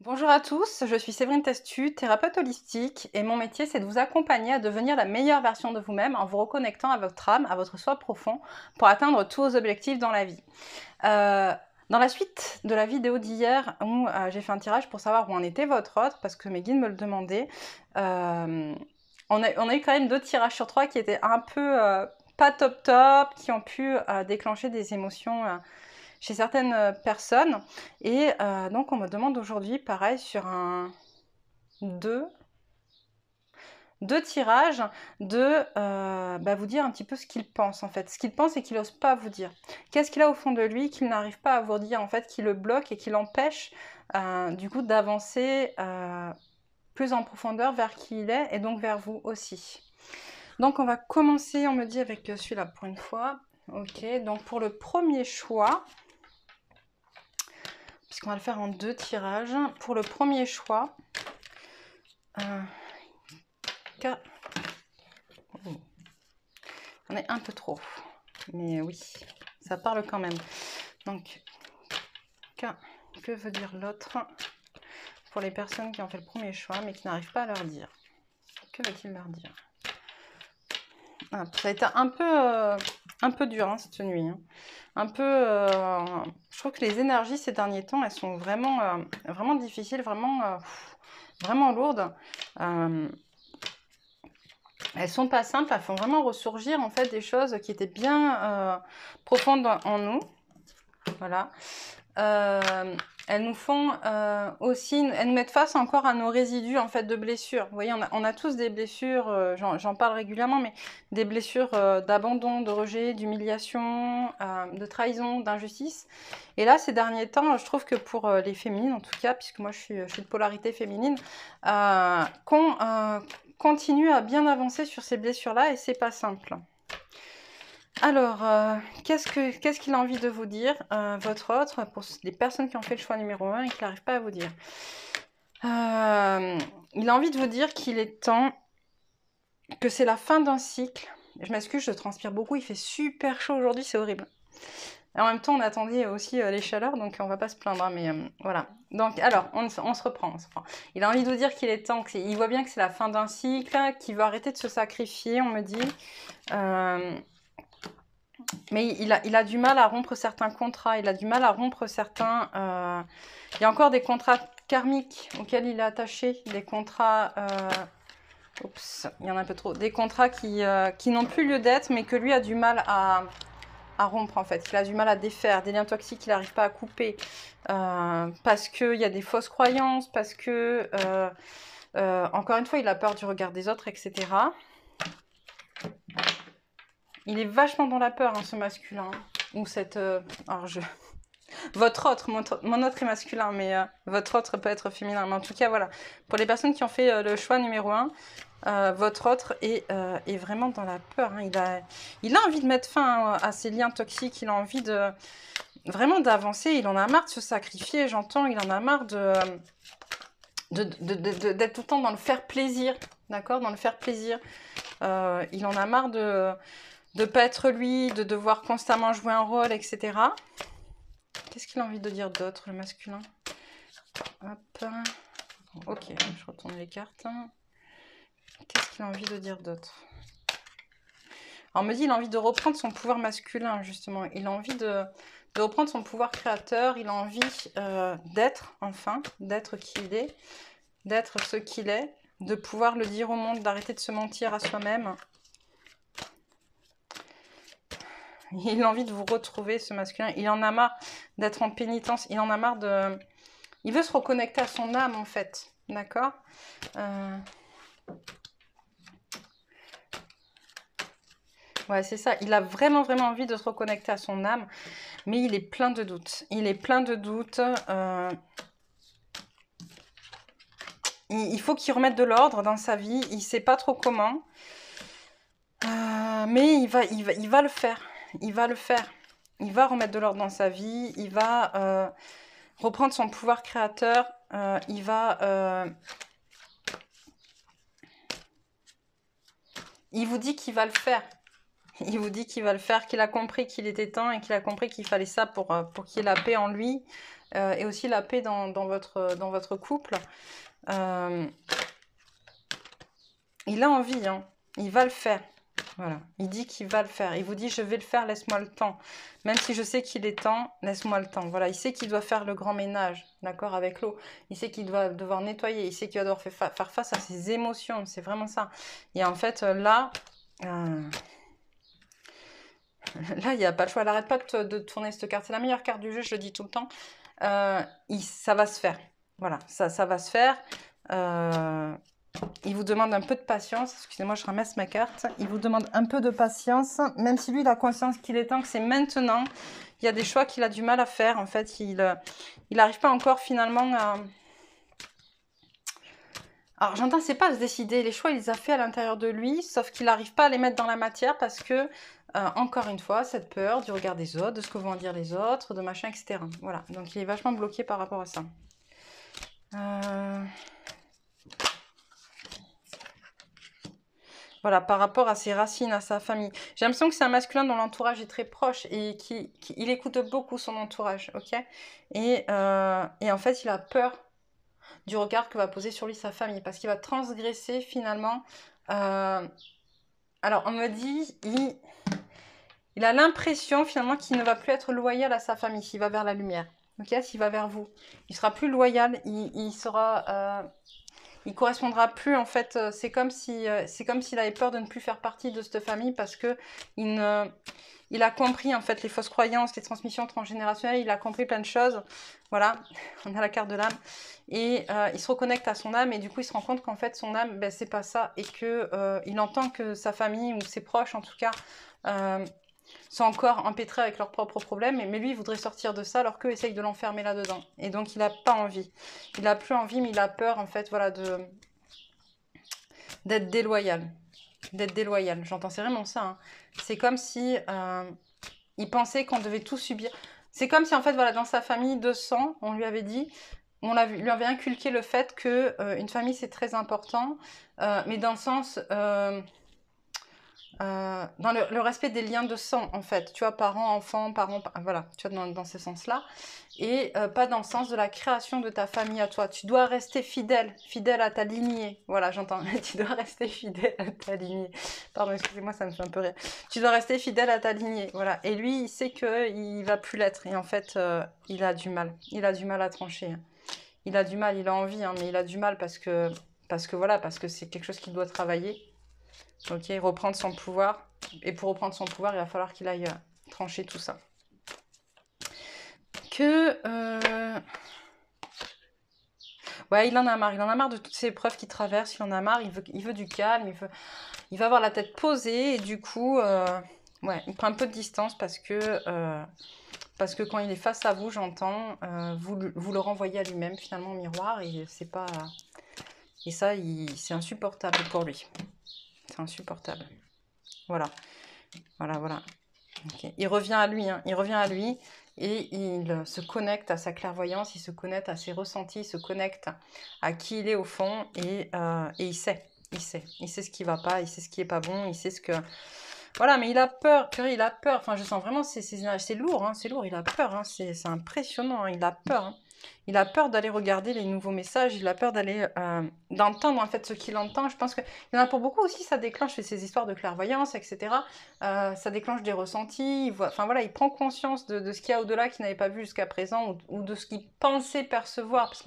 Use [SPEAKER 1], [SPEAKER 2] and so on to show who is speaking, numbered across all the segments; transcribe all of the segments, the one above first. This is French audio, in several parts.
[SPEAKER 1] Bonjour à tous, je suis Séverine Testu, thérapeute holistique et mon métier c'est de vous accompagner à devenir la meilleure version de vous-même en vous reconnectant à votre âme, à votre soi profond pour atteindre tous vos objectifs dans la vie. Dans la suite de la vidéo d'hier où j'ai fait un tirage pour savoir où en était votre autre parce que mes guides me le demandaient, on a eu quand même 2 tirages sur 3 qui étaient un peu pas top top, qui ont pu déclencher des émotions chez certaines personnes. Et donc on me demande aujourd'hui, pareil, sur un 2 tirages, de vous dire un petit peu ce qu'il pense en fait. Ce qu'il pense et qu'il n'ose pas vous dire. Qu'est-ce qu'il a au fond de lui qu'il n'arrive pas à vous dire en fait, qui le bloque et qui l'empêche du coup d'avancer plus en profondeur vers qui il est et donc vers vous aussi. Donc on va commencer, on me dit, avec celui-là pour une fois. Ok, donc pour le premier choix, puisqu'on va le faire en 2 tirages. Pour le premier choix, on est un peu trop, mais oui, ça parle quand même. Donc, que veut dire l'autre pour les personnes qui ont fait le premier choix, mais qui n'arrivent pas à leur dire? Que veut-il leur dire? Ça a été un peu dur, hein, cette nuit. Hein. Un peu... je trouve que les énergies ces derniers temps, elles sont vraiment, vraiment difficiles, vraiment lourdes. Elles sont pas simples, elles font vraiment ressurgir en fait des choses qui étaient bien profondes en nous. Voilà. Elles nous font aussi, elles nous mettent face encore à nos résidus en fait de blessures. Vous voyez, on a tous des blessures, j'en parle régulièrement, mais des blessures d'abandon, de rejet, d'humiliation, de trahison, d'injustice. Et là, ces derniers temps, je trouve que pour les féminines en tout cas, puisque moi je suis de polarité féminine, qu'on continue à bien avancer sur ces blessures-là et c'est pas simple. Alors, qu'est-ce qu'il a envie de vous dire, votre autre, pour les personnes qui ont fait le choix numéro 1 et qui n'arrivent pas à vous dire? Il a envie de vous dire qu'il est temps, que c'est la fin d'un cycle. Je m'excuse, je transpire beaucoup, il fait super chaud aujourd'hui, c'est horrible. Et en même temps, on attendait aussi les chaleurs, donc on va pas se plaindre, hein, mais voilà. Donc, alors, on se reprend. Il a envie de vous dire qu'il est temps, il voit bien que c'est la fin d'un cycle, qu'il veut arrêter de se sacrifier, on me dit. Mais il a du mal à rompre certains contrats, il a du mal à rompre certains... il y a encore des contrats karmiques auxquels il est attaché, des contrats... oups, il y en a un peu trop. Des contrats qui n'ont plus lieu d'être, mais que lui a du mal à rompre en fait. Il a du mal à défaire, des liens toxiques qu'il n'arrive pas à couper. Parce qu'il y a des fausses croyances, parce que... encore une fois, il a peur du regard des autres, etc. Il est vachement dans la peur, hein, ce masculin. Ou cette... alors votre autre, mon autre est masculin, mais votre autre peut être féminin. Mais en tout cas, voilà. Pour les personnes qui ont fait le choix numéro 1, votre autre est vraiment dans la peur. Hein. Il a envie de mettre fin à ces liens toxiques. Il a envie de vraiment d'avancer. Il en a marre de se sacrifier, j'entends. Il en a marre d'être tout le temps dans le faire plaisir. D'accord? Dans le faire plaisir. Il en a marre de ne pas être lui, de devoir constamment jouer un rôle, etc. Qu'est-ce qu'il a envie de dire d'autre, le masculin? Hop. Ok, je retourne les cartes. Qu'est-ce qu'il a envie de dire d'autre? Alors, on me dit qu'il a envie de reprendre son pouvoir masculin, justement. Il a envie de reprendre son pouvoir créateur. Il a envie d'être, enfin, d'être qui il est, d'être ce qu'il est, de pouvoir le dire au monde, d'arrêter de se mentir à soi-même. Il a envie de vous retrouver, ce masculin. Il en a marre d'être en pénitence. Il en a marre de... Il veut se reconnecter à son âme, en fait. D'accord? Ouais, c'est ça. Il a vraiment, vraiment envie de se reconnecter à son âme. Mais il est plein de doutes. Il est plein de doutes. Il faut qu'il remette de l'ordre dans sa vie. Il ne sait pas trop comment. Mais il va le faire. Il va le faire. Il va remettre de l'ordre dans sa vie. Il va reprendre son pouvoir créateur. Il vous dit qu'il va le faire. Il vous dit qu'il va le faire, qu'il a compris qu'il était temps et qu'il a compris qu'il fallait ça pour qu'il y ait la paix en lui et aussi la paix dans votre couple. Il a envie, hein. Il va le faire. Voilà, il dit qu'il va le faire. Il vous dit, je vais le faire, laisse-moi le temps. Même si je sais qu'il est temps, laisse-moi le temps. Voilà, il sait qu'il doit faire le grand ménage, d'accord, avec l'eau. Il sait qu'il va devoir nettoyer. Il sait qu'il va devoir faire face à ses émotions. C'est vraiment ça. Et en fait, là, il n'y a pas le choix. Elle n'arrête pas de tourner cette carte. C'est la meilleure carte du jeu, je le dis tout le temps. Ça va se faire. Voilà, ça va se faire. Il vous demande un peu de patience. Excusez-moi, je ramasse ma carte. Il vous demande un peu de patience, même si lui, il a conscience qu'il est temps, que c'est maintenant. Il y a des choix qu'il a du mal à faire. En fait, il n'arrive pas encore finalement à... Alors, j'entends, c'est pas à se décider. Les choix, il les a fait à l'intérieur de lui, sauf qu'il n'arrive pas à les mettre dans la matière parce que, encore une fois, cette peur du regard des autres, de ce que vont dire les autres, de machin, etc. Voilà, donc il est vachement bloqué par rapport à ça. Voilà, par rapport à ses racines, à sa famille. J'ai l'impression que c'est un masculin dont l'entourage est très proche et il écoute beaucoup son entourage, ok? Et en fait, il a peur du regard que va poser sur lui sa famille parce qu'il va transgresser finalement. Alors, on me dit, il a l'impression finalement qu'il ne va plus être loyal à sa famille s'il va vers la lumière, ok? S'il va vers vous. Il sera plus loyal, il sera... il correspondra plus en fait, c'est comme s'il avait peur de ne plus faire partie de cette famille parce que il a compris en fait les fausses croyances, les transmissions transgénérationnelles, il a compris plein de choses. Voilà, on a la carte de l'âme et il se reconnecte à son âme et du coup il se rend compte qu'en fait son âme, ben, c'est pas ça et que il entend que sa famille ou ses proches en tout cas sont encore empêtrés avec leurs propres problèmes, mais lui, il voudrait sortir de ça alors qu'eux essayent de l'enfermer là-dedans. Et donc, il n'a pas envie. Il n'a plus envie, mais il a peur, en fait, voilà, d'être déloyal. D'être déloyal. J'entends, c'est vraiment ça. Hein. C'est comme si il pensait qu'on devait tout subir. C'est comme si, en fait, voilà, dans sa famille de sang, on lui avait dit, lui avait inculqué le fait que une famille, c'est très important, mais dans le sens... dans le respect des liens de sang, en fait, tu vois, parents, enfants, voilà, tu vois, dans ce sens-là, et pas dans le sens de la création de ta famille à toi. Tu dois rester fidèle à ta lignée. Voilà, j'entends, tu dois rester fidèle à ta lignée. Pardon, excusez-moi, ça me fait un peu rire. Tu dois rester fidèle à ta lignée, voilà. Et lui, il sait qu'il va plus l'être, et en fait, il a du mal. Il a du mal à trancher. Il a du mal, il a envie, hein, mais il a du mal parce que c'est quelque chose qu'il doit travailler. Ok, reprendre son pouvoir. Et pour reprendre son pouvoir, il va falloir qu'il aille trancher tout ça. Ouais, il en a marre. Il en a marre de toutes ces épreuves qu'il traverse. Il en a marre. Il veut du calme. Il va avoir la tête posée. Et du coup, ouais, il prend un peu de distance parce que quand il est face à vous, j'entends, vous le renvoyez à lui-même finalement au miroir. Et c'est pas... Et ça, c'est insupportable pour lui. C'est insupportable. Voilà. Voilà. Okay. Il revient à lui, hein. Il revient à lui et il se connecte à sa clairvoyance, il se connecte à ses ressentis, il se connecte à qui il est au fond et il sait ce qui va pas, il sait ce qui est pas bon, il sait ce que... Voilà, mais il a peur, purée, il a peur, enfin je sens vraiment, c'est lourd, hein, c'est lourd, il a peur, hein, c'est impressionnant, hein, il a peur, hein. Il a peur d'aller regarder les nouveaux messages, il a peur d'aller d'entendre en fait ce qu'il entend. Je pense qu'il y en a pour beaucoup aussi, ça déclenche ces histoires de clairvoyance, etc. Ça déclenche des ressentis. Enfin voilà, il prend conscience de ce qu'il y a au-delà qu'il n'avait pas vu jusqu'à présent ou de ce qu'il pensait percevoir. Parce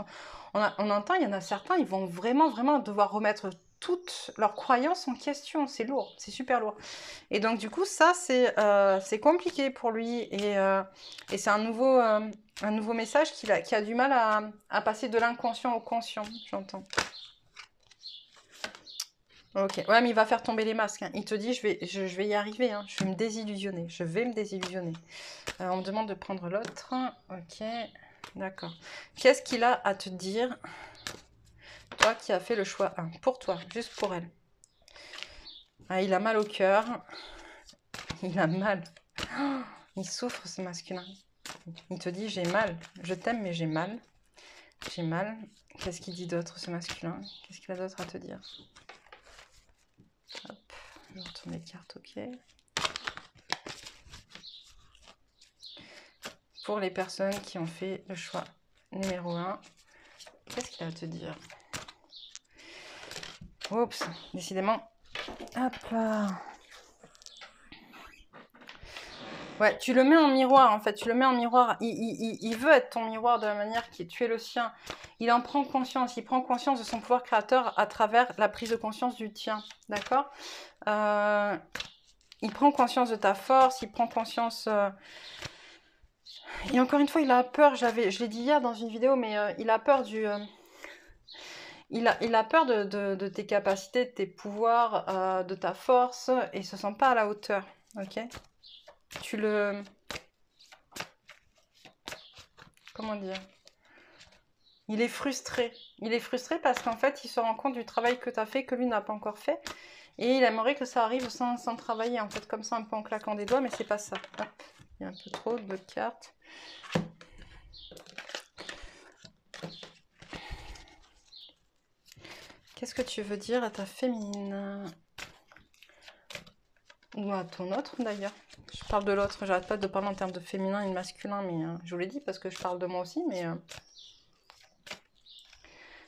[SPEAKER 1] qu'on entend, il y en a certains, ils vont vraiment devoir remettre toutes leurs croyances en question. C'est lourd, c'est super lourd. Et donc du coup, ça c'est compliqué pour lui et c'est un nouveau message qui a du mal à passer de l'inconscient au conscient, j'entends. Ok, ouais, mais il va faire tomber les masques. Hein. Il te dit, je vais y arriver, hein. Je vais me désillusionner. On me demande de prendre l'autre. Ok, d'accord. Qu'est-ce qu'il a à te dire, toi qui as fait le choix 1, pour toi, juste pour elle. Ah, il a mal au cœur. Il a mal. Oh, il souffre, ce masculin. Il te dit, j'ai mal. Je t'aime, mais j'ai mal. J'ai mal. Qu'est-ce qu'il dit d'autre, ce masculin? Qu'est-ce qu'il a d'autre à te dire? Hop, je vais retourner les cartes, ok. pour les personnes qui ont fait le choix numéro 1. Qu'est-ce qu'il a à te dire? Oups, décidément. Hop là. Ouais, tu le mets en miroir, en fait. Tu le mets en miroir. Il veut être ton miroir de la manière qui tu es le sien. Il en prend conscience. Il prend conscience de son pouvoir créateur à travers la prise de conscience du tien. D'accord? Il prend conscience de ta force. Il prend conscience... Et encore une fois, il a peur. Je l'ai dit hier dans une vidéo, mais il a peur du... Il a peur de tes capacités, de tes pouvoirs, de ta force. Et il se sent pas à la hauteur. Ok? Tu le... Comment dire? Il est frustré. Il est frustré parce qu'en fait, il se rend compte du travail que tu as fait, que lui n'a pas encore fait. Et il aimerait que ça arrive sans travailler, en fait, comme ça, un peu en claquant des doigts, mais c'est pas ça. Hop. Il y a un peu trop de cartes. Qu'est-ce que tu veux dire à ta féminine? Ou à ton autre, d'ailleurs. Je parle de l'autre, j'arrête pas de parler en termes de féminin et de masculin, mais je vous l'ai dit parce que je parle de moi aussi, mais...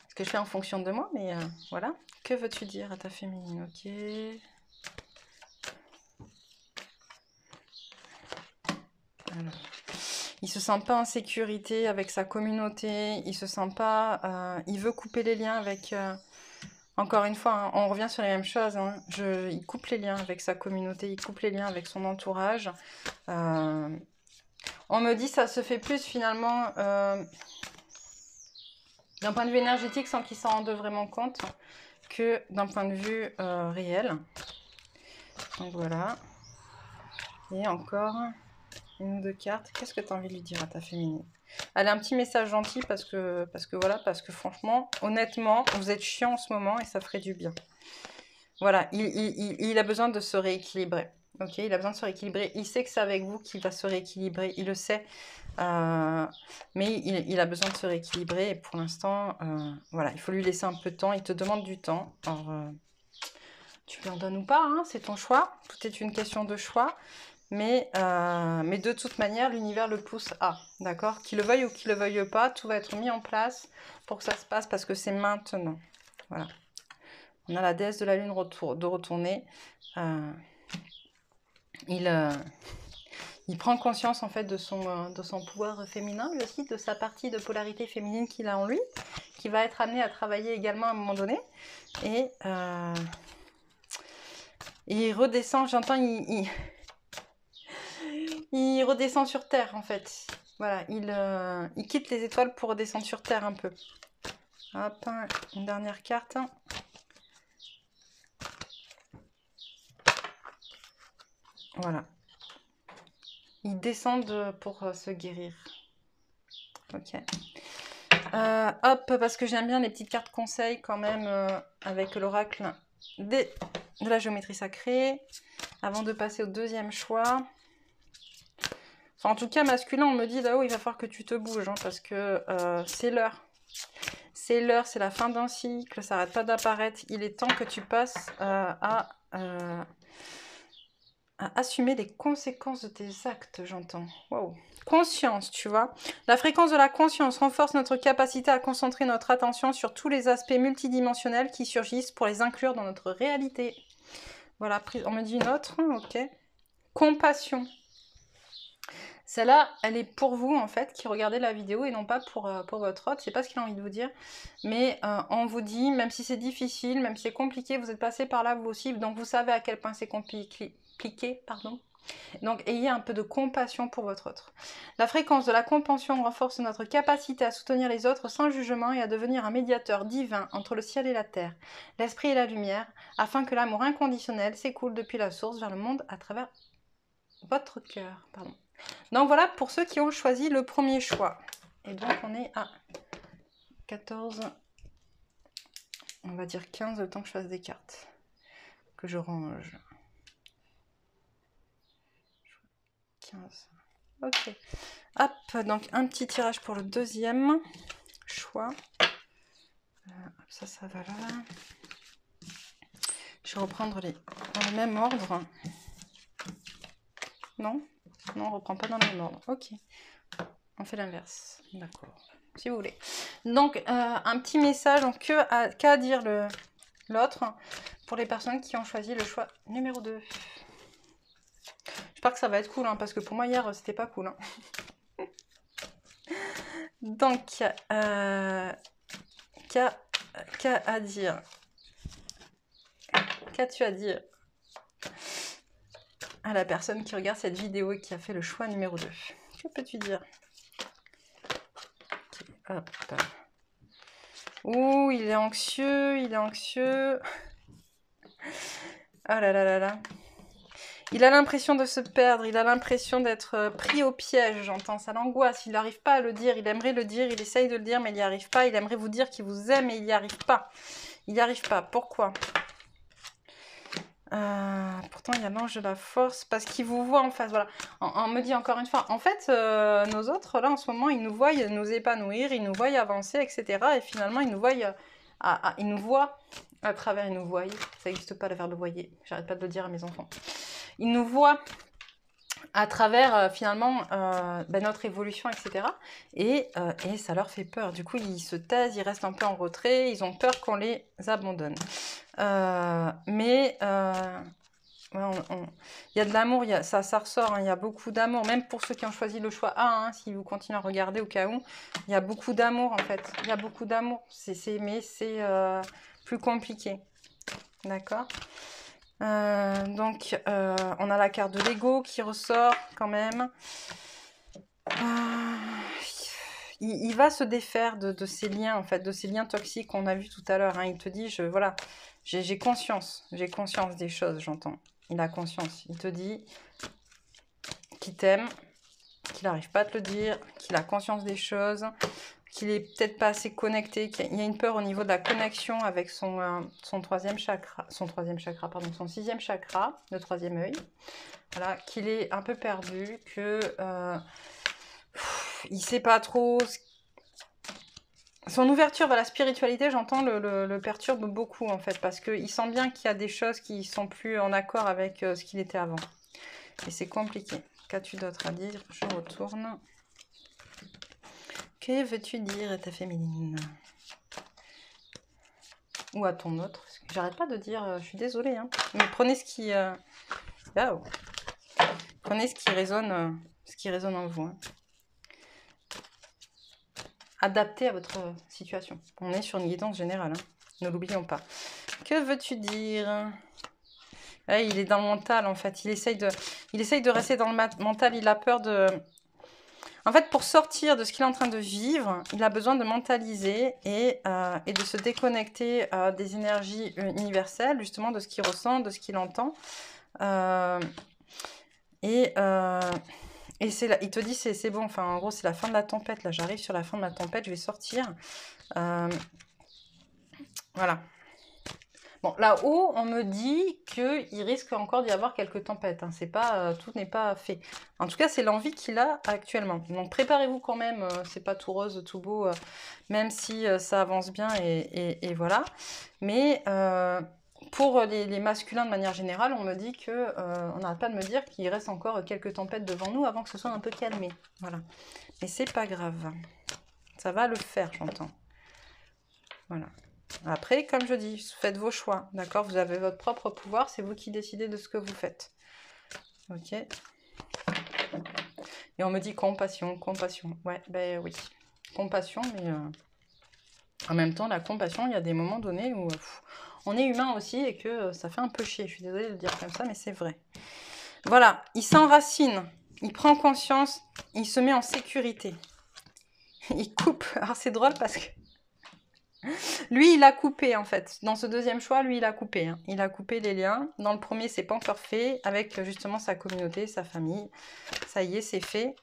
[SPEAKER 1] ce que je fais en fonction de moi, mais voilà. Que veux-tu dire à ta féminine? Ok. Alors. Il se sent pas en sécurité avec sa communauté, il se sent pas... il veut couper les liens avec... encore une fois, hein, on revient sur les mêmes choses. Hein. Il coupe les liens avec sa communauté, il coupe les liens avec son entourage. On me dit ça se fait plus finalement d'un point de vue énergétique sans qu'il s'en rende vraiment compte que d'un point de vue réel. Donc voilà. Et encore une ou deux cartes. Qu'est-ce que tu as envie de lui dire à ta féminine? Allez, un petit message gentil parce que franchement, honnêtement, vous êtes chiant en ce moment et ça ferait du bien. Voilà, il a besoin de se rééquilibrer. Ok, il a besoin de se rééquilibrer. Il sait que c'est avec vous qu'il va se rééquilibrer. Il le sait. Mais il a besoin de se rééquilibrer. Et pour l'instant, voilà, il faut lui laisser un peu de temps. Il te demande du temps. Alors, tu lui en donnes ou pas, hein, c'est ton choix. Tout est une question de choix. Mais de toute manière, l'univers le pousse à. D'accord? Qu'il le veuille ou qu'il le veuille pas, tout va être mis en place pour que ça se passe parce que c'est maintenant. Voilà. On a la déesse de la lune de retourner. Il prend conscience en fait de son pouvoir féminin, lui aussi, de sa partie de polarité féminine qu'il a en lui, qui va être amené à travailler également à un moment donné. Et il redescend, j'entends, il redescend sur Terre en fait. Voilà, il quitte les étoiles pour redescendre sur Terre un peu. Hop, une dernière carte. Voilà. Ils descendent pour se guérir. Ok. Hop, parce que j'aime bien les petites cartes conseils quand même avec l'oracle de la géométrie sacrée. Avant de passer au deuxième choix. Enfin, en tout cas, masculin, on me dit là-haut, il va falloir que tu te bouges hein, parce que c'est l'heure. C'est l'heure, c'est la fin d'un cycle, ça n'arrête pas d'apparaître. Il est temps que tu passes à assumer les conséquences de tes actes, j'entends. Waouh. Conscience, tu vois. La fréquence de la conscience renforce notre capacité à concentrer notre attention sur tous les aspects multidimensionnels qui surgissent pour les inclure dans notre réalité. Voilà, on me dit une autre, ok. Compassion. Celle-là, elle est pour vous, en fait, qui regardez la vidéo et non pas pour votre hôte. Je sais pas ce qu'il a envie de vous dire. Mais on vous dit, même si c'est difficile, même si c'est compliqué, vous êtes passé par là, vous aussi. Donc, vous savez à quel point c'est compliqué, pardon. Donc, ayez un peu de compassion pour votre autre. La fréquence de la compassion renforce notre capacité à soutenir les autres sans jugement et à devenir un médiateur divin entre le ciel et la terre, l'esprit et la lumière, afin que l'amour inconditionnel s'écoule depuis la source vers le monde à travers votre cœur. Pardon. Donc voilà pour ceux qui ont choisi le premier choix. Et donc on est à 14, on va dire 15 le temps que je fasse des cartes. Que je range. 15. Ok. Hop, donc un petit tirage pour le deuxième choix. Ça va là. Je vais reprendre dans le même ordre. Non, on ne reprend pas dans le même ordre. Ok. On fait l'inverse. D'accord. Si vous voulez. Donc, un petit message, donc qu'a dire l'autre pour les personnes qui ont choisi le choix numéro 2. J'espère que ça va être cool, hein, parce que pour moi, hier, c'était pas cool. Hein. Donc, qu'a à dire? Qu'as-tu à dire à la personne qui regarde cette vidéo et qui a fait le choix numéro 2? Que peux-tu dire? Okay, hop. Ouh, il est anxieux, il est anxieux. Ah là là là là. Il a l'impression de se perdre, il a l'impression d'être pris au piège, j'entends, ça l'angoisse, il n'arrive pas à le dire, il aimerait le dire, il essaye de le dire, mais il n'y arrive pas, il aimerait vous dire qu'il vous aime, mais il n'y arrive pas. Il n'y arrive pas, pourquoi? Pourtant, il y a l'ange de la force, parce qu'il vous voit en face, voilà. On me dit encore une fois, en fait, nos autres, là, en ce moment, ils nous voient nous épanouir, ils nous voient avancer, etc. Et finalement, ils nous voient, ils nous voient à travers, ils nous voient, ça n'existe pas le verbe voyer, j'arrête pas de le dire à mes enfants. Ils nous voient à travers, finalement, notre évolution, etc. Et ça leur fait peur. Du coup, ils se taisent, ils restent un peu en retrait, ils ont peur qu'on les abandonne. Il y a de l'amour, ça ressort, hein, il y a beaucoup d'amour, même pour ceux qui ont choisi le choix A, hein, si vous continuez à regarder au cas où, il y a beaucoup d'amour en fait, il y a beaucoup d'amour, mais c'est plus compliqué, d'accord? Donc, on a la carte de l'ego qui ressort quand même. Il va se défaire de ces liens, en fait, de ces liens toxiques qu'on a vus tout à l'heure. Hein. Il te dit, voilà, j'ai conscience des choses, j'entends. Il a conscience. Il te dit qu'il t'aime, qu'il n'arrive pas à te le dire, qu'il a conscience des choses, qu'il est peut-être pas assez connecté, qu'il y a une peur au niveau de la connexion avec son sixième chakra, le troisième œil. Voilà, qu'il est un peu perdu, que il sait pas trop. Son ouverture vers la spiritualité, j'entends, le perturbe beaucoup en fait, parce qu'il sent bien qu'il y a des choses qui sont plus en accord avec ce qu'il était avant. Et c'est compliqué. Qu'as-tu d'autre à dire? Je retourne. Que veux-tu dire à ta féminine? Ou à ton autre? J'arrête pas de dire, je suis désolée, hein. Mais prenez ce qui... Wow. Prenez ce qui résonne en vous. Hein. Adapté à votre situation. On est sur une guidance générale, hein. Ne l'oublions pas. Que veux-tu dire? Ouais, il est dans le mental, en fait. Il essaye de rester dans le mental. Il a peur de... En fait, pour sortir de ce qu'il est en train de vivre, il a besoin de mentaliser et de se déconnecter des énergies universelles, justement, de ce qu'il ressent, de ce qu'il entend. Il te dit, c'est bon, enfin, en gros, c'est la fin de la tempête. Là, j'arrive sur la fin de la tempête, je vais sortir. Voilà. Bon, là-haut, on me dit qu'il risque encore d'y avoir quelques tempêtes. Hein. C'est pas, tout n'est pas fait. En tout cas, c'est l'envie qu'il a actuellement. Donc, préparez-vous quand même. C'est pas tout rose, tout beau, même si ça avance bien et voilà. Mais pour les masculins de manière générale, on me dit que, on n'arrête pas de me dire qu'il reste encore quelques tempêtes devant nous avant que ce soit un peu calmé. Voilà. Mais c'est pas grave. Ça va le faire, j'entends. Voilà. Après, comme je dis, faites vos choix, d'accord? Vous avez votre propre pouvoir, c'est vous qui décidez de ce que vous faites. Ok? Et on me dit compassion. Ouais, ben oui. Compassion, mais en même temps, la compassion, il y a des moments donnés où on est humain aussi et que ça fait un peu chier. Je suis désolée de le dire comme ça, mais c'est vrai. Voilà, il s'enracine, il prend conscience, il se met en sécurité. Il coupe. Alors c'est drôle parce que lui, il a coupé en fait. Dans ce deuxième choix, lui, il a coupé. Hein. Il a coupé les liens. Dans le premier, c'est pas encore fait avec justement sa communauté, sa famille. Ça y est, c'est fait.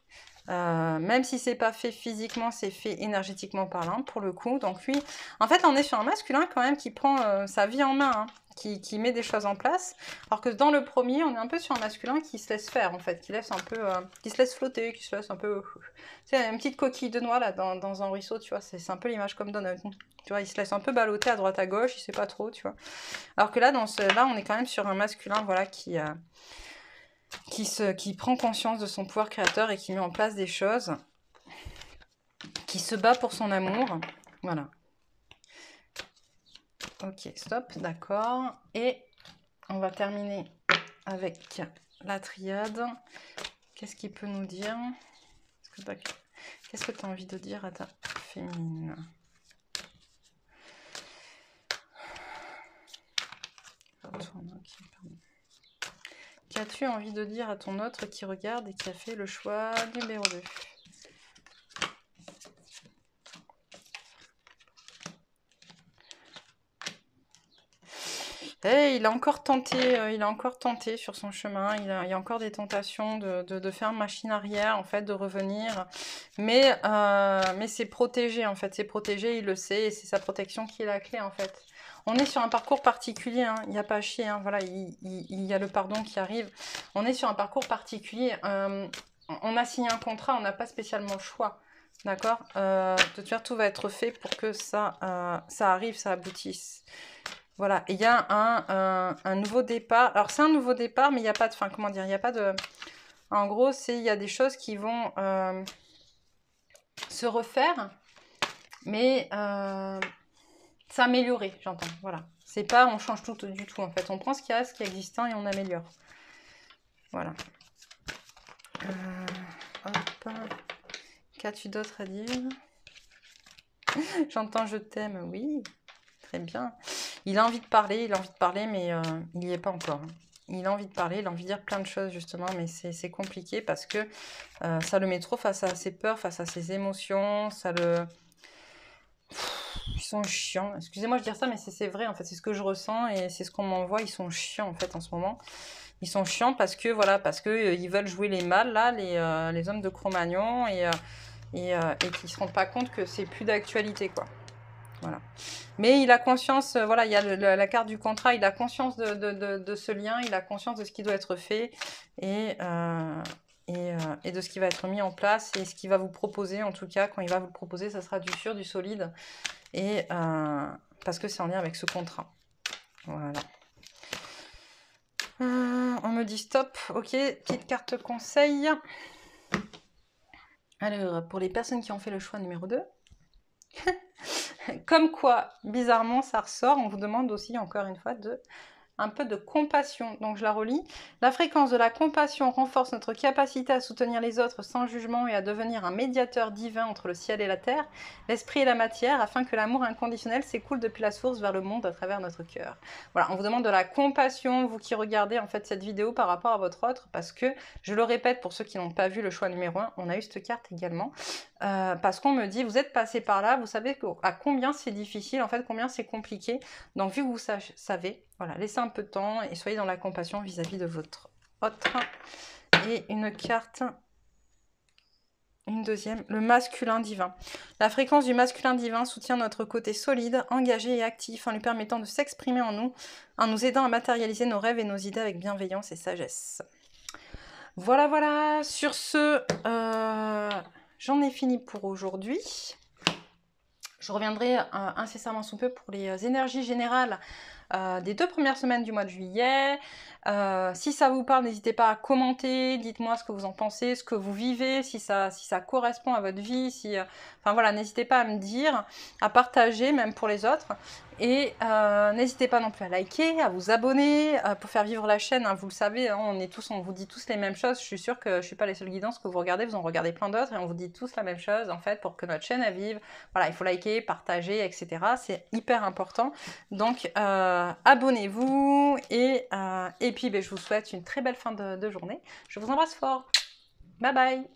[SPEAKER 1] Même si c'est pas fait physiquement, c'est fait énergétiquement parlant pour le coup. Donc lui, en fait, on est sur un masculin quand même qui prend sa vie en main, hein, qui met des choses en place. Alors que dans le premier, on est un peu sur un masculin qui se laisse faire en fait, qui laisse un peu, qui se laisse flotter, qui se laisse un peu, tu sais, une petite coquille de noix là dans un ruisseau, tu vois. C'est un peu l'image comme donne. Tu vois, il se laisse un peu balloter à droite à gauche, il sait pas trop, tu vois. Alors que là, là, on est quand même sur un masculin, voilà, qui prend conscience de son pouvoir créateur et qui met en place des choses. qui se bat pour son amour. Voilà. Ok, stop, d'accord. Et on va terminer avec la triade. Qu'est-ce qu'il peut nous dire? Qu'est-ce que tu as envie de dire à ta féminine? Qu'as-tu envie de dire à ton autre qui regarde et qui a fait le choix numéro 2? Et il a encore tenté sur son chemin, il y a encore des tentations de faire machine arrière, en fait, de revenir. Mais c'est protégé, en fait, c'est protégé, il le sait, et c'est sa protection qui est la clé, en fait. On est sur un parcours particulier, hein, il n'y a pas à chier, hein, voilà, il y a le pardon qui arrive. On est sur un parcours particulier, on a signé un contrat, on n'a pas spécialement le choix. D'accord, de toute façon, tout va être fait pour que ça arrive, ça aboutisse. Voilà, il y a un nouveau départ. Alors, c'est un nouveau départ, mais il n'y a pas de... Enfin, comment dire, il n'y a pas de... En gros, il y a des choses qui vont se refaire, mais s'améliorer, j'entends. Voilà. C'est pas on change tout du tout, en fait. On prend ce qu'il y a, ce qui est existant, et on améliore. Voilà. Hop. Qu'as-tu d'autre à dire? J'entends je t'aime, oui. Très bien. Il a envie de parler, mais il n'y est pas encore. Il a envie de parler, il a envie de dire plein de choses, justement, mais c'est compliqué parce que ça le met trop face à ses peurs, face à ses émotions, ça le... Ils sont chiants. Excusez-moi de dire ça, mais c'est vrai, en fait, c'est ce que je ressens et c'est ce qu'on m'envoie. Ils sont chiants, en fait, en ce moment. Ils sont chiants parce que, voilà, ils veulent jouer les mâles, là, les hommes de Cro-Magnon, et qu'ils ne se rendent pas compte que c'est plus d'actualité, quoi. Voilà. Mais il a conscience, voilà, il y a la carte du contrat, il a conscience de ce lien, il a conscience de ce qui doit être fait et de ce qui va être mis en place et ce qu'il va vous proposer. En tout cas, quand il va vous le proposer, ça sera du sûr, du solide, et parce que c'est en lien avec ce contrat. Voilà. On me dit stop, ok, petite carte conseil. Alors, pour les personnes qui ont fait le choix numéro 2, comme quoi, bizarrement, ça ressort. On vous demande aussi, encore une fois, un peu de compassion. Donc, je la relis. La fréquence de la compassion renforce notre capacité à soutenir les autres sans jugement et à devenir un médiateur divin entre le ciel et la terre, l'esprit et la matière, afin que l'amour inconditionnel s'écoule depuis la source vers le monde à travers notre cœur. Voilà, on vous demande de la compassion, vous qui regardez en fait cette vidéo par rapport à votre autre, parce que, je le répète pour ceux qui n'ont pas vu le choix numéro 1, on a eu cette carte également, parce qu'on me dit, vous êtes passé par là, vous savez à combien c'est difficile, en fait, combien c'est compliqué. Donc, vu que vous savez, voilà, laissez un peu de temps et soyez dans la compassion vis-à-vis de votre autre. Et une carte, une deuxième, le masculin divin. La fréquence du masculin divin soutient notre côté solide, engagé et actif en lui permettant de s'exprimer en nous aidant à matérialiser nos rêves et nos idées avec bienveillance et sagesse. Voilà, voilà. Sur ce, j'en ai fini pour aujourd'hui. Je reviendrai incessamment sous peu pour les énergies générales des 2 premières semaines du mois de juillet. Si ça vous parle, n'hésitez pas à commenter, dites-moi ce que vous en pensez, ce que vous vivez, si ça correspond à votre vie, enfin voilà, n'hésitez pas à me dire, à partager, même pour les autres. Et n'hésitez pas non plus à liker, à vous abonner, pour faire vivre la chaîne, hein, vous le savez, hein, on vous dit tous les mêmes choses, je suis sûre que je ne suis pas les seules guidances que vous regardez, vous en regardez plein d'autres, et on vous dit tous la même chose, en fait, pour que notre chaîne elle vive. Voilà, il faut liker, partager, etc. C'est hyper important. Donc, abonnez-vous, et puis je vous souhaite une très belle fin de journée. Je vous embrasse fort. Bye bye.